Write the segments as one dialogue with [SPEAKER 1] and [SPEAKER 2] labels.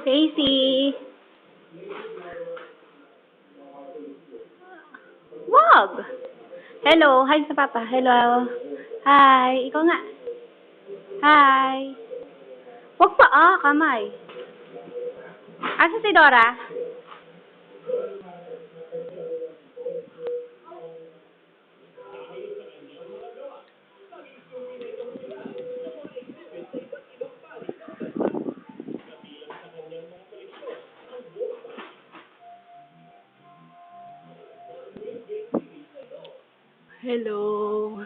[SPEAKER 1] Stacy. Wag. Hello. Hi sa papa. Hello. Hi. Ikaw nga. Hi. Wag pa kamay. Asa si Dora? Hello.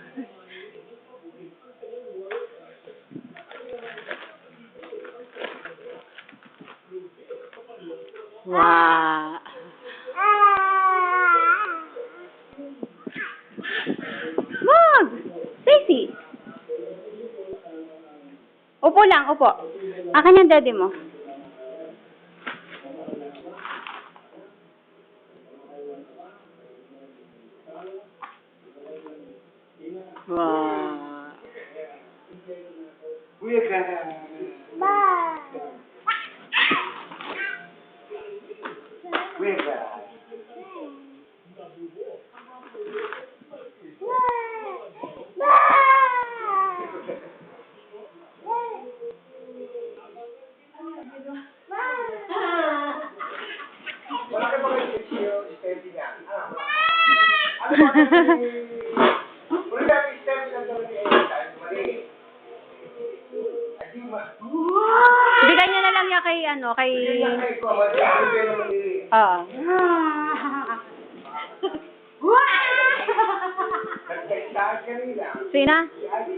[SPEAKER 1] Wow. Wag! Stacy! Upo lang, upo. Akin yung daddy mo. Wow.
[SPEAKER 2] Wala ka ba kayo stepping nga? Ano ba wala ka stepping ang gawin niya mali.
[SPEAKER 1] Bigay niyo na lang niya kay, kay... Oo.
[SPEAKER 2] Nagkaisahan kanina.
[SPEAKER 1] Sina?
[SPEAKER 2] Si Adi